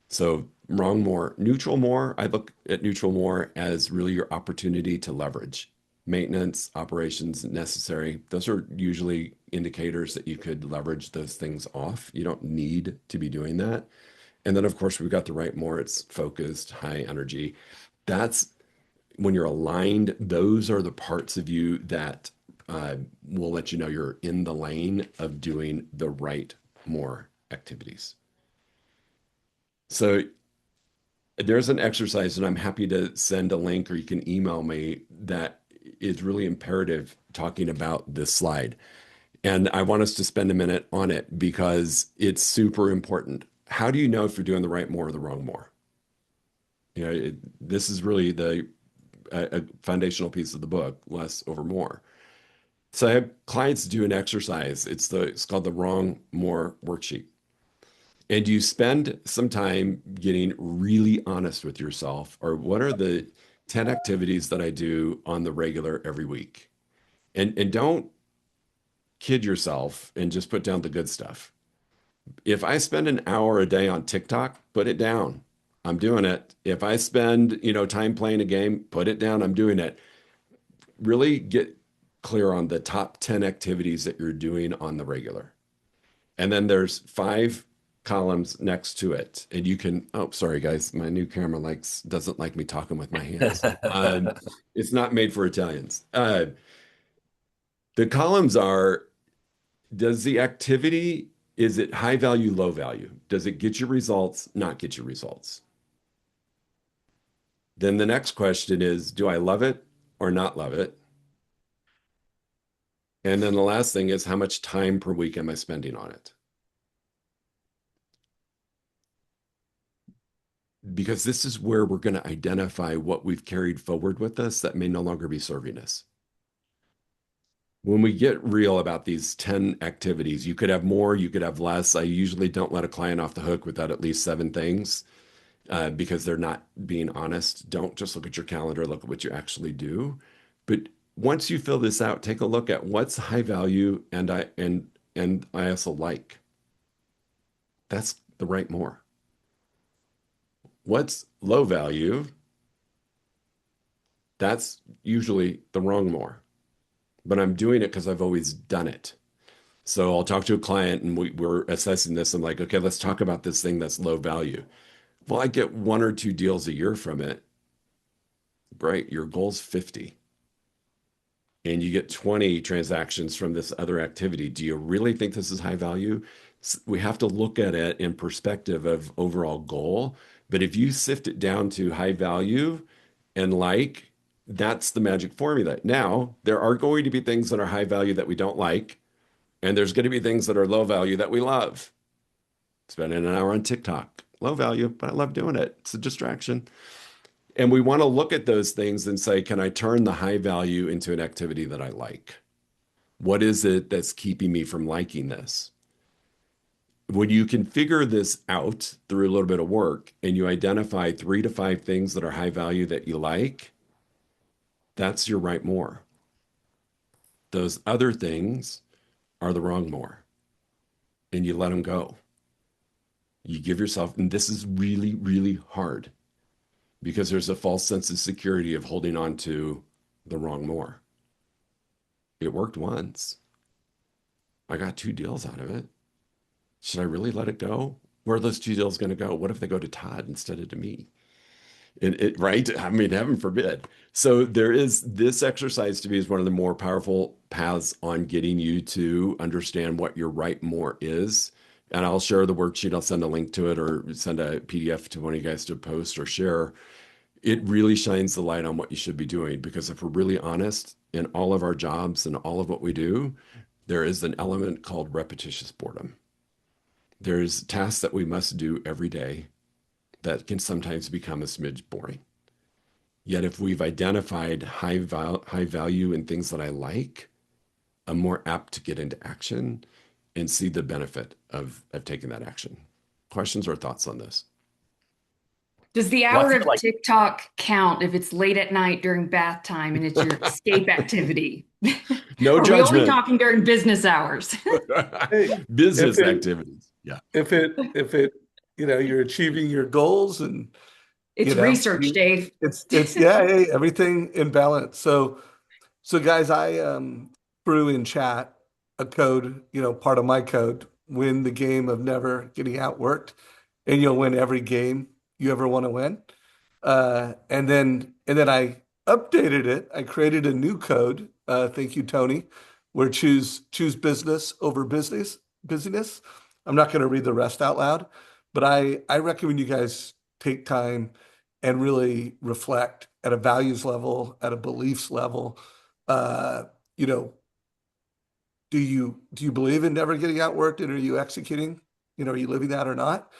So wrong more, neutral more. I look at neutral more as really your opportunity to leverage maintenance, operations necessary. Those are usually indicators that you could leverage those things off. You don't need to be doing that. And then of course we've got the right more. It's focused, high energy. That's when you're aligned. Those are the parts of you that will let you know you're in the lane of doing the right more activities. So there's an exercise, and I'm happy to send a link or you can email me that is really imperative talking about this slide. And I want us to spend a minute on it because it's super important. How do you know if you're doing the right more or the wrong more? This is really the a foundational piece of the book, less over more. So I have clients do an exercise. It's called the wrong more worksheet. And you spend some time getting really honest with yourself, or what are the 10 activities that I do on the regular every week? And don't kid yourself and just put down the good stuff. If I spend an hour a day on TikTok, put it down. I'm doing it. If I spend, time playing a game, put it down. I'm doing it. Really get clear on the top 10 activities that you're doing on the regular. And then there's 5 columns next to it. And you can, oh, sorry guys, my new camera doesn't like me talking with my hands. It's not made for Italians. The columns are, does the activity, is it high value, low value? Does it get you results, not get you results? Then the next question is, do I love it or not love it? And then the last thing is, how much time per week am I spending on it? Because this is where we're going to identify what we've carried forward with us that may no longer be serving us. When we get real about these 10 activities, you could have more, you could have less. I usually don't let a client off the hook without at least 7 things because they're not being honest. Don't just look at your calendar, look at what you actually do. But once you fill this out, take a look at what's high value and I also like. That's the right more. What's low value? That's usually the wrong more. But I'm doing it because I've always done it. So I'll talk to a client and we're assessing this. I'm like, okay, let's talk about this thing that's low value. Well, I get 1 or 2 deals a year from it. Great. Your goal's 50 and you get 20 transactions from this other activity. Do you really think this is high value? We have to look at it in perspective of overall goal. But if you sift it down to high value and like, that's the magic formula. Now, there are going to be things that are high value that we don't like, and there's going to be things that are low value that we love. Spending an hour on TikTok, low value, but I love doing it. It's a distraction. And we want to look at those things and say, can I turn the high value into an activity that I like? What is it that's keeping me from liking this? When you can figure this out through a little bit of work and you identify 3 to 5 things that are high value that you like, that's your right more. Those other things are the wrong more, and you let them go. You give yourself, and this is really, really hard because there's a false sense of security of holding on to the wrong more. It worked once. I got 2 deals out of it. Should I really let it go? Where are those 2 deals going to go? What if they go to Todd instead of to me? Right? I mean, heaven forbid. So there is this exercise to me is one of the more powerful paths on getting you to understand what your right more is. And I'll share the worksheet. I'll send a link to it or send a PDF to one of you guys to post or share. It really shines the light on what you should be doing because if we're really honest, in all of our jobs and all of what we do, there is an element called repetitious boredom. There's tasks that we must do every day that can sometimes become a smidge boring. Yet if we've identified high value in things that I like, I'm more apt to get into action and see the benefit of taking that action. Questions or thoughts on this? Does the Well, I hour feel of like TikTok count if it's late at night during bath time and it's your escape activity? No Or are we only judgment. talking during business hours? Hey, if Business it activities. Yeah. if it you're achieving your goals and It's research, you Dave. it's yeah, hey, everything in balance. So guys, I threw in chat a code, part of my code, win the game of never getting outworked, and you'll win every game you ever want to win. And then I updated it. I created a new code. Thank you, Tony. Where choose business over busyness. I'm not going to read the rest out loud, but I recommend you guys take time and really reflect at a values level, at a beliefs level. Uh, you know, do you believe in never getting outworked, and are you executing? Are you living that or not?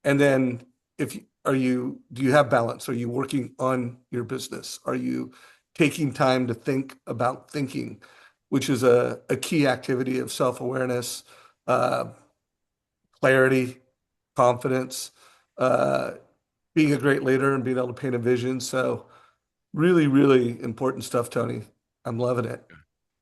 And then if you, are you do you have balance? Are you working on your business? Are you taking time to think about thinking, which is a key activity of self-awareness, uh, clarity, confidence, uh, being a great leader and being able to paint a vision. So really, really important stuff, Tony. I'm loving it.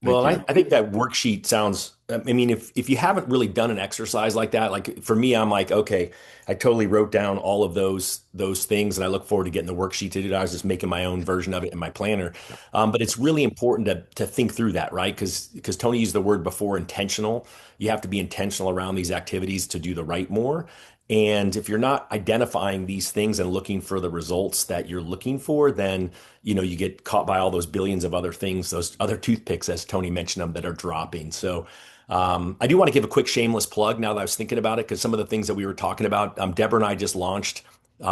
Well, Thank and you. I think that worksheet sounds, I mean, if you haven't really done an exercise like that, like for me, I'm like, okay, I totally wrote down all of those things and I look forward to getting the worksheet to do. I was just making my own version of it in my planner. Yeah. But it's really important to think through that, right? Because Tony used the word before, intentional. You have to be intentional around these activities to do the right more. And if you're not identifying these things and looking for the results that you're looking for, then you get caught by all those billions of other things, those other toothpicks, as Tony mentioned them, that are dropping. So I do want to give a quick shameless plug now that I was thinking about it, because some of the things that we were talking about, Deborah and I just launched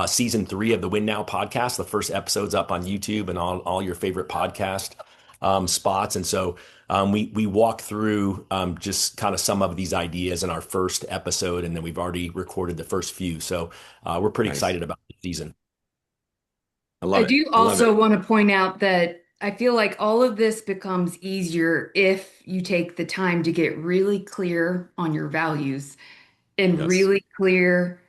season 3 of the Win Now podcast. The first episode's up on YouTube and all your favorite podcast spots. And so we walk through just kind of some of these ideas in our first episode, and then we've already recorded the first few. So we're pretty Nice. excited about the season. I I love it. do I love also it. want to point out that I feel like all of this becomes easier if you take the time to get really clear on your values and Yes. really clear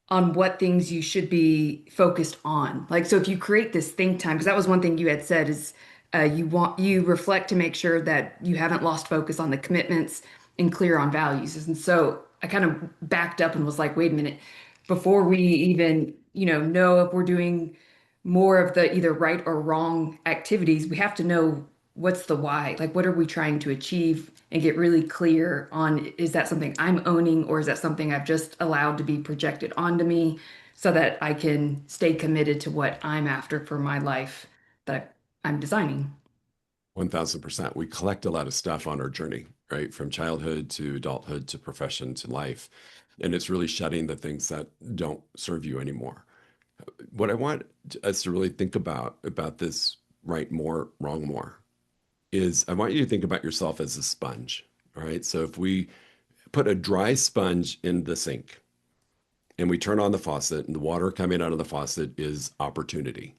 on what things you should be focused on. Like, so if you create this think time, because that was one thing you had said is you reflect to make sure that you haven't lost focus on the commitments and clear on values. And so I kind of backed up and was like, wait a minute, before we even, know if we're doing more of the either right or wrong activities, we have to know what's the why? Like, what are we trying to achieve? And get really clear on, is that something I'm owning, or is that something I've just allowed to be projected onto me so that I can stay committed to what I'm after for my life that I'm designing? 1000%. We collect a lot of stuff on our journey, right? From childhood to adulthood to profession to life. And it's really shedding the things that don't serve you anymore. What I want us to really think about this right more, wrong more, is I want you to think about yourself as a sponge. All right. So if we put a dry sponge in the sink and we turn on the faucet, and the water coming out of the faucet is opportunity.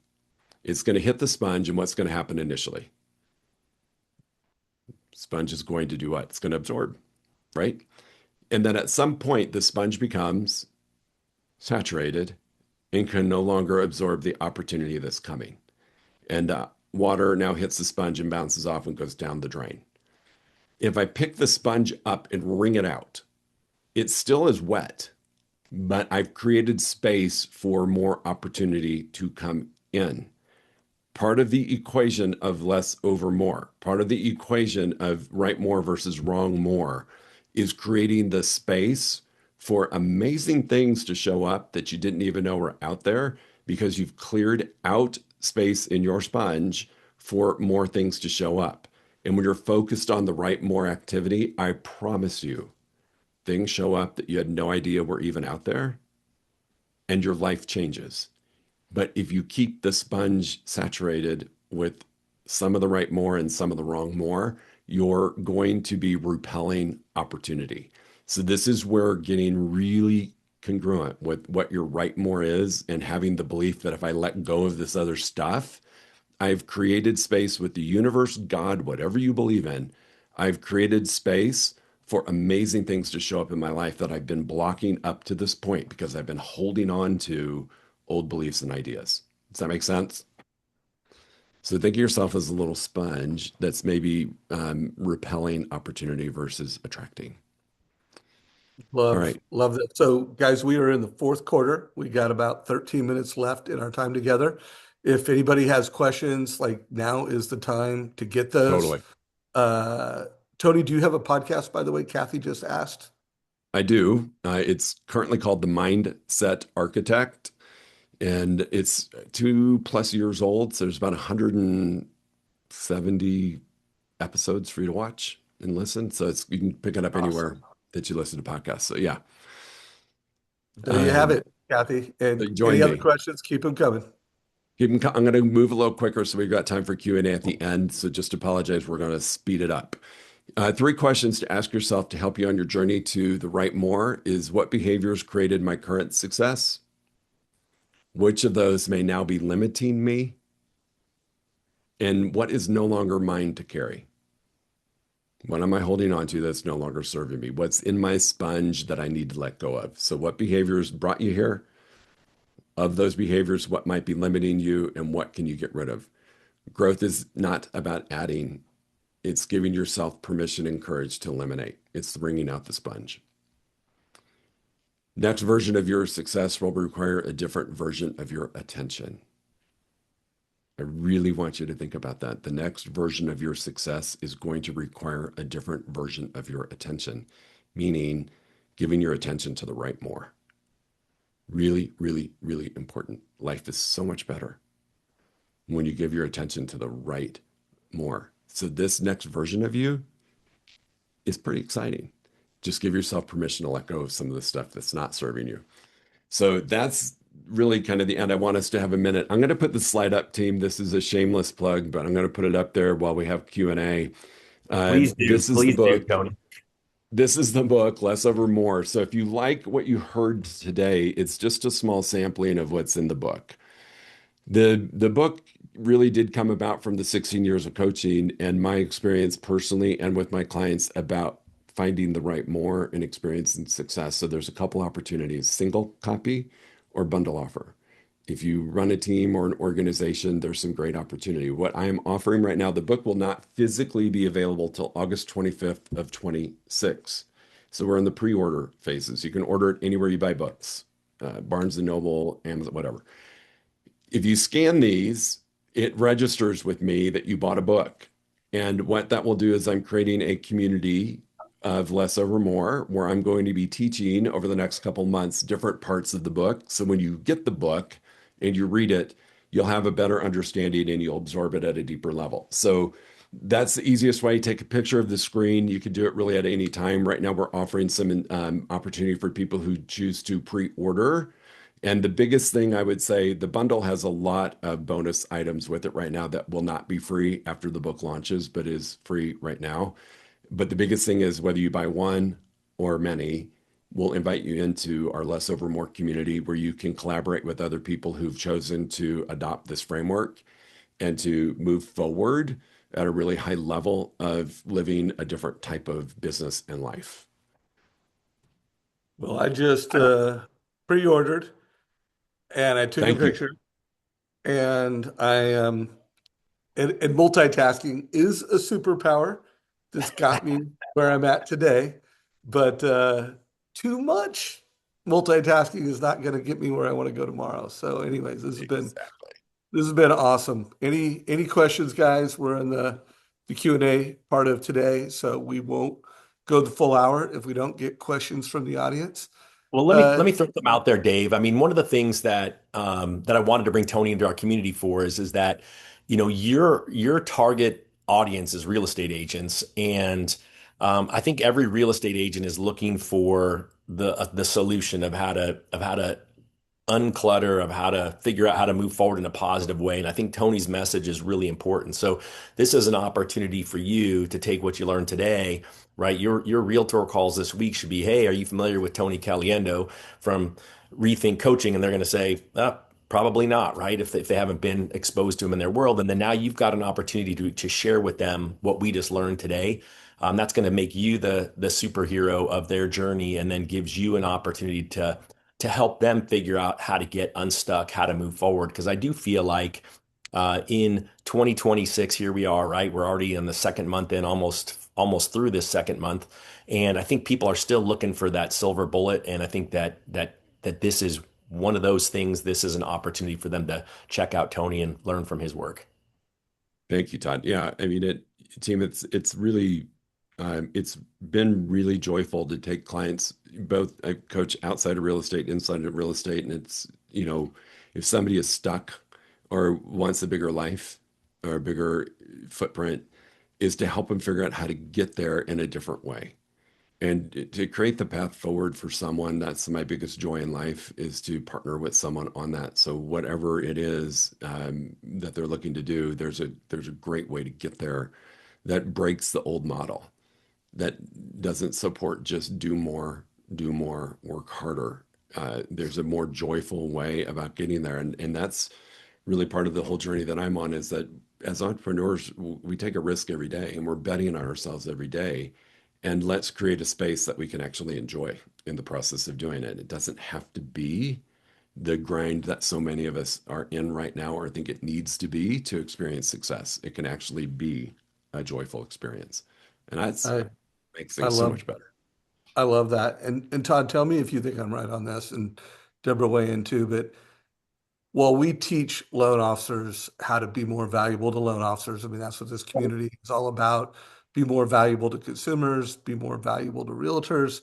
It's going to hit the sponge, and what's going to happen initially? Sponge is going to do what? It's going to absorb, right? And then at some point, the sponge becomes saturated and can no longer absorb the opportunity that's coming. And water now hits the sponge and bounces off and goes down the drain. If I pick the sponge up and wring it out, it still is wet, but I've created space for more opportunity to come in. Part of the equation of less over more, part of the equation of right more versus wrong more is creating the space for amazing things to show up that you didn't even know were out there because you've cleared out space in your sponge for more things to show up. And when you're focused on the right more activity, I promise you, things show up that you had no idea were even out there, and your life changes. But if you keep the sponge saturated with some of the right more and some of the wrong more, you're going to be repelling opportunity. So this is where getting really congruent with what your right more is and having the belief that if I let go of this other stuff, I've created space with the universe, God, whatever you believe in. I've created space for amazing things to show up in my life that I've been blocking up to this point because I've been holding on to old beliefs and ideas. Does that make sense? So think of yourself as a little sponge that's maybe repelling opportunity versus attracting. All Love, right. love that. So, guys, we are in the fourth quarter. We got about 13 minutes left in our time together. If anybody has questions, like now is the time to get those. Totally. Uh, Tony, do you have a podcast, by the way? Kathy just asked. I do. It's currently called The Mindset Architect, and it's 2+ years old. So there's about 170 episodes for you to watch and listen. So you can pick it up anywhere Awesome. that you listen to podcasts. So yeah, There you have um, it, Kathy. And any join other me. questions, keep them coming. I'm going to move a little quicker so we've got time for Q&A at the end. So just apologize. We're going to speed it up. 3 questions to ask yourself to help you on your journey to the right more is what behaviors created my current success? Which of those may now be limiting me? And what is no longer mine to carry? What am I holding on to that's no longer serving me? What's in my sponge that I need to let go of? So what behaviors brought you here? Of those behaviors, what might be limiting you and what can you get rid of? Growth is not about adding. It's giving yourself permission and courage to eliminate. It's wringing out the sponge. Next version of your success will require a different version of your attention. I really want you to think about that. The next version of your success is going to require a different version of your attention, meaning giving your attention to the right more. Really, really, really important. Life is so much better when you give your attention to the right more. So this next version of you is pretty exciting. Just give yourself permission to let go of some of the stuff that's not serving you. So that's really kind of the end. I want us to have a minute. I'm going to put the slide up, team. This is a shameless plug, but I'm going to put it up there while we have Q&A. Please do. This is the Please do, book. Tony. This is the book, Less Over More. So if you like what you heard today, it's just a small sampling of what's in the book. The book really did come about from the 16 years of coaching and my experience personally and with my clients about finding the right more and experiencing success. So there's a couple opportunities, single copy or bundle offer. If you run a team or an organization, there's some great opportunity. What I am offering right now, the book will not physically be available till August 25th of 26. So we're in the pre-order phases. You can order it anywhere you buy books, Barnes and Noble, Amazon, whatever. If you scan these, it registers with me that you bought a book. And what that will do is I'm creating a community of less over more, where I'm going to be teaching over the next couple months different parts of the book. So when you get the book and you read it, you'll have a better understanding and you'll absorb it at a deeper level. So that's the easiest way. Take a picture of the screen. You can do it really at any time. Right now, we're offering some opportunity for people who choose to pre-order. And the biggest thing I would say, the bundle has a lot of bonus items with it right now that will not be free after the book launches, but is free right now. But the biggest thing is whether you buy one or many, we'll invite you into our Less Over More community where you can collaborate with other people who've chosen to adopt this framework and to move forward at a really high level of living a different type of business and life. Well, I just pre-ordered and I took a Thank you. picture and and multitasking is a superpower that's got me where I'm at today, but too much multitasking is not going to get me where I want to go tomorrow. So anyways, Exactly. this has been awesome. Any questions, guys? We're in the Q&A part of today, so we won't go the full hour if we don't get questions from the audience. Well, Uh, let me throw them out there, Dave. I mean, one of the things that that I wanted to bring Tony into our community for is that, you know, your target audience is real estate agents, and I think every real estate agent is looking for the solution of how to unclutter, of how to figure out how to move forward in a positive way. And I think Tony's message is really important. So this is an opportunity for you to take what you learned today, right? Your realtor calls this week should be, hey, are you familiar with Tony Caliendo from Rethink Coaching? And they're going to say, probably not, right? If they haven't been exposed to him in their world. And then now you've got an opportunity to share with them what we just learned today. That's going to make you the superhero of their journey, and then gives you an opportunity to help them figure out how to get unstuck, how to move forward. Because I do feel like in 2026, here we are, right? We're already in the second month in, almost through this second month, and I think people are still looking for that silver bullet. And I think that this is one of those things. This is an opportunity for them to check out Tony and learn from his work. Thank you, Todd. Yeah, I mean, team, it's really, it's been really joyful to take clients, both I coach outside of real estate, inside of real estate, and it's, you know, if somebody is stuck or wants a bigger life or a bigger footprint, is to help them figure out how to get there in a different way. And to create the path forward for someone, that's my biggest joy in life, is to partner with someone on that. So whatever it is that they're looking to do, there's a great way to get there that breaks the old model, that doesn't support just do more, work harder. There's a more joyful way about getting there, and that's really part of the whole journey that I'm on. Is that as entrepreneurs, we take a risk every day, and we're betting on ourselves every day. And let's create a space that we can actually enjoy in the process of doing it. It doesn't have to be the grind that so many of us are in right now, or think it needs to be to experience success. It can actually be a joyful experience. And that's I makes I things so love much better. I love that. And Todd, tell me if you think I'm right on this, and Deborah weigh in too. But well, we teach loan officers how to be more valuable to loan officers. I mean, that's what this community is all about. Be more valuable to consumers, be more valuable to realtors.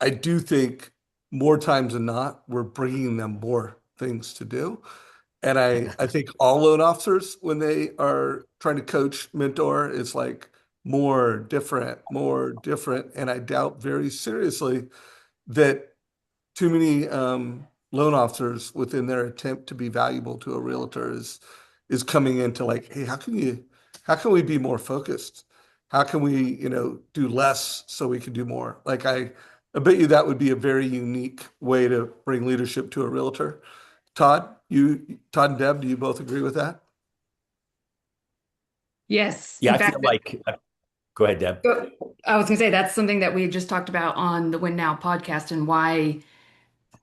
I do think more times than not, we're bringing them more things to do. And I think all loan officers, when they are trying to coach, mentor, it's like more different, more different. And I doubt very seriously that too many loan officers within their attempt to be valuable to a realtor is coming into like, hey, how can we be more focused? How can we, do less so we can do more? Like I bet you that would be a very unique way to bring leadership to a realtor. Todd and Deb, do you both agree with that? Yes. Yeah, In I feel fact, like, go ahead, Deb. I was going to say that's something that we had just talked about on the Win Now podcast, and why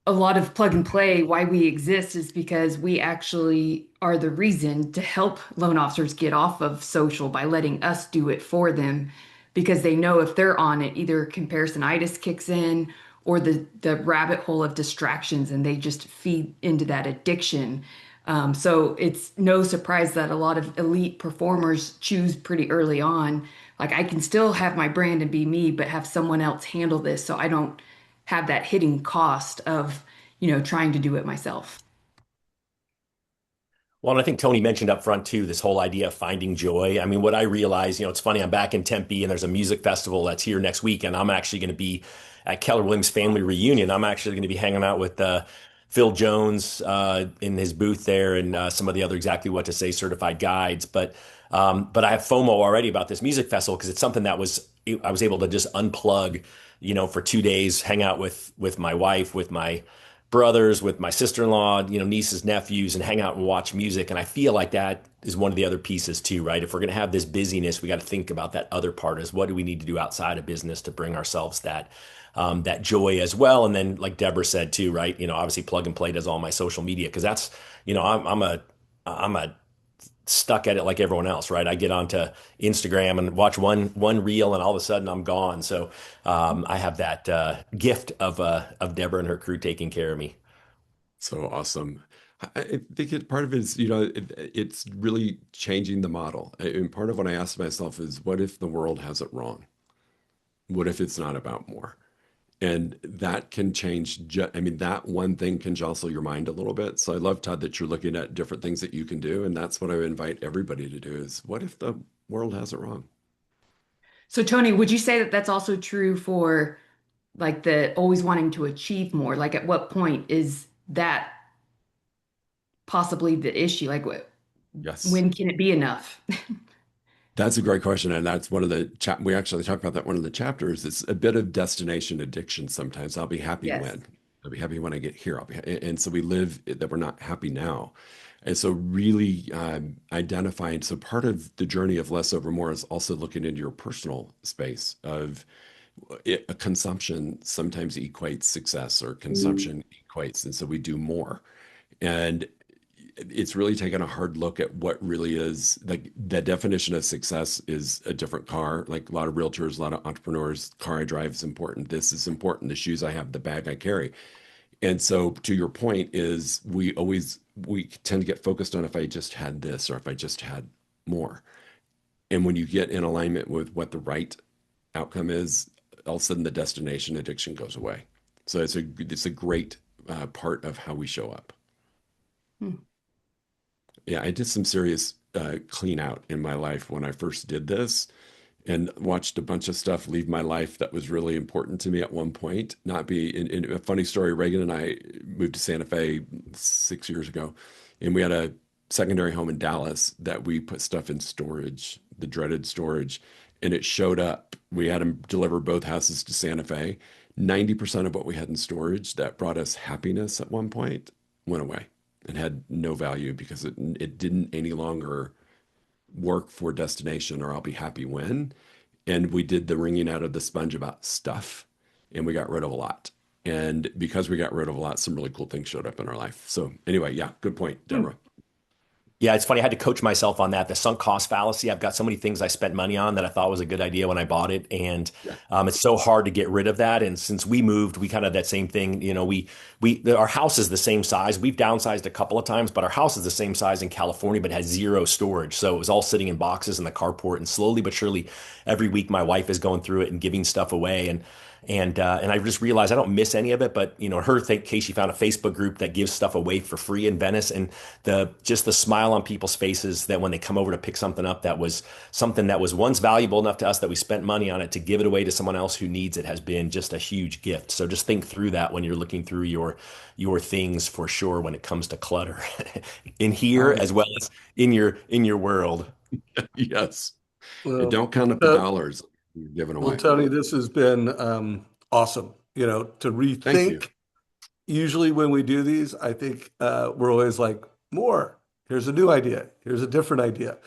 a lot of plug and play, why we exist, is because we actually are the reason to help loan officers get off of social by letting us do it for them, because they know if they're on it, either comparisonitis kicks in or the rabbit hole of distractions, and they just feed into that addiction. So it's no surprise that a lot of elite performers choose pretty early on. Like I can still have my brand and be me, but have someone else handle this so I don't have that hidden cost of, trying to do it myself. Well, and I think Tony mentioned up front too, this whole idea of finding joy. I mean, what I realize, it's funny, I'm back in Tempe and there's a music festival that's here next week, and I'm actually going to be at Keller Williams family reunion. I'm actually going to be hanging out with Phil Jones in his booth there, and some of the other exactly what to say certified guides. But I have FOMO already about this music festival because it's something that I was able to just unplug, for 2 days, hang out with my wife, with my brothers, with my sister-in-law, nieces, nephews, and hang out and watch music. And I feel like that is one of the other pieces too, right? If we're going to have this busyness, we got to think about that other part is what do we need to do outside of business to bring ourselves that joy as well. And then like Deborah said too, right? Obviously Plug and Play does all my social media because that's, I'm a stuck at it like everyone else, right? I get onto Instagram and watch one reel, and all of a sudden I'm gone. So I have that gift of Deborah and her crew taking care of me. So awesome. I think part of it is, it's really changing the model. And part of what I asked myself is, what if the world has it wrong? What if it's not about more? And that can change. I mean, that one thing can jostle your mind a little bit. So I love, Todd, that you're looking at different things that you can do. And that's what I would invite everybody to do is, what if the world has it wrong? So Tony, would you say that that's also true for like the always wanting to achieve more? Like at what point is that possibly the issue? Like Yes. when can it be enough? That's a great question, and that's one of the we actually talk about that one of the chapters. It's a bit of destination addiction sometimes. I'll be happy Yes. when. I'll be happy when I get here. And so we live that we're not happy now. And so really identifying, so part of the journey of less over more is also looking into your personal space of consumption sometimes equates success or consumption equates, and so we do more. And it's really taken a hard look at what really is like the definition of success is a different car. Like a lot of realtors, a lot of entrepreneurs, car I drive is important. This is important. The shoes I have, the bag I carry. And so to your point is we tend to get focused on if I just had this or if I just had more. And when you get in alignment with what the right outcome is, all of a sudden the destination addiction goes away. So it's a great part of how we show up. Hmm. Yeah, I did some serious clean out in my life when I first did this and watched a bunch of stuff leave my life that was really important to me at one point. Not be in a funny story, Reagan and I moved to Santa Fe 6 years ago, and we had a secondary home in Dallas that we put stuff in storage, the dreaded storage, and it showed up. We had them deliver both houses to Santa Fe. 90% of what we had in storage that brought us happiness at one point went away and had no value because it didn't any longer work for destination or I'll be happy when. And we did the wringing out of the sponge about stuff and we got rid of a lot. And because we got rid of a lot, some really cool things showed up in our life. So anyway, yeah, good point, Hmm. Deborah. Yeah, it's funny. I had to coach myself on that. The sunk cost fallacy. I've got so many things I spent money on that I thought was a good idea when I bought it, and Yeah. it's so hard to get rid of that. And since we moved, we kind of that same thing. Our house is the same size. We've downsized a couple of times, but our house is the same size in California, but has zero storage. So it was all sitting in boxes in the carport, and slowly but surely, every week my wife is going through it and giving stuff away, and I just realized I don't miss any of it. But her think Casey found a Facebook group that gives stuff away for free in Venice, and the smile on people's faces that when they come over to pick something up that was something that was once valuable enough to us that we spent money on it to give it away to someone else who needs it has been just a huge gift. So just think through that when you're looking through your things for sure when it comes to clutter in here Oh, as well as in your world. yes. And Well, don't count up the uh, dollars you're giving well, away. Tony, this has been awesome. To Thank you. rethink. Usually, when we do these, I think we're always like, more. Here's a new idea. Here's a different idea.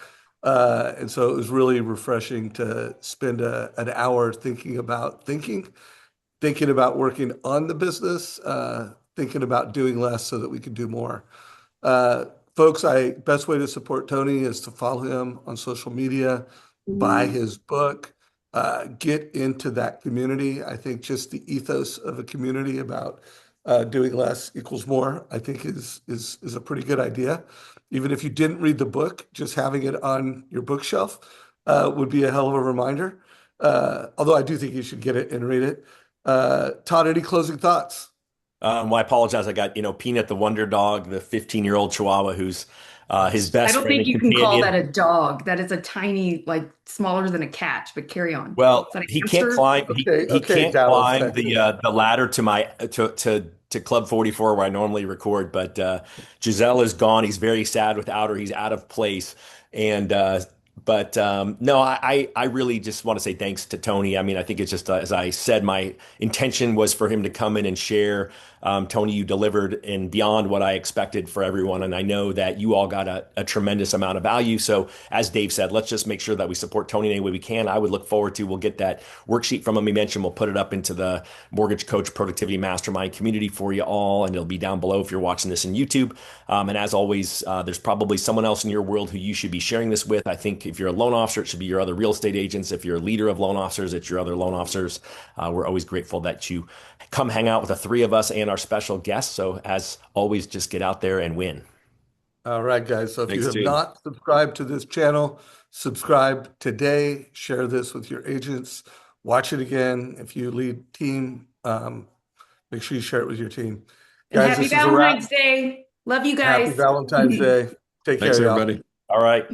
And so it was really refreshing to spend an hour thinking about working on the business, thinking about doing less so that we can do more. Uh, Folks, best way to support Tony is to follow him on social media, buy his book, get into that community. I think just the ethos of a community about doing less equals more, I think is a pretty good idea. Even if you didn't read the book, just having it on your bookshelf would be a hell of a reminder. Although I do think you should get it and read it. Todd, any closing thoughts? Well, I apologize. I got, Peanut the Wonder Dog, the 15-year-old Chihuahua who's his I best don't friend think and you can call that companion. a dog. That is a tiny, like smaller than a cat, but carry on. Well, Is that a he can't hamster? climb. Okay, He okay, can't Dallas, climb Texas. the ladder to my to Club 44 where I normally record. But Giselle is gone. He's very sad without her. He's out of place. And but no, I really just want to say thanks to Tony. I mean, I think it's just as I said, my intention was for him to come in and share. Tony, you delivered and beyond what I expected for everyone. And I know that you all got a tremendous amount of value. So as Dave said, let's just make sure that we support Tony any way we can. I would look forward to, we'll get that worksheet from him. He mentioned we'll put it up into the Mortgage Coach Productivity Mastermind community for you all. And it'll be down below if you're watching this in YouTube. And as always, there's probably someone else in your world who you should be sharing this with. I think if you're a loan officer, it should be your other real estate agents. If you're a leader of loan officers, it's your other loan officers. We're always grateful that you come hang out with the three of us and our special guests. So as always, just get out there and win. All right, guys. So if you Thanks, have team. not subscribed to this channel, subscribe today. Share this with your agents. Watch it again. If you lead team, make sure you share it with your team. And Guys, happy this is a wrap. Valentine's Day. Love you Happy guys. Valentine's Day. Take Thanks, care, y'all. everybody. All right.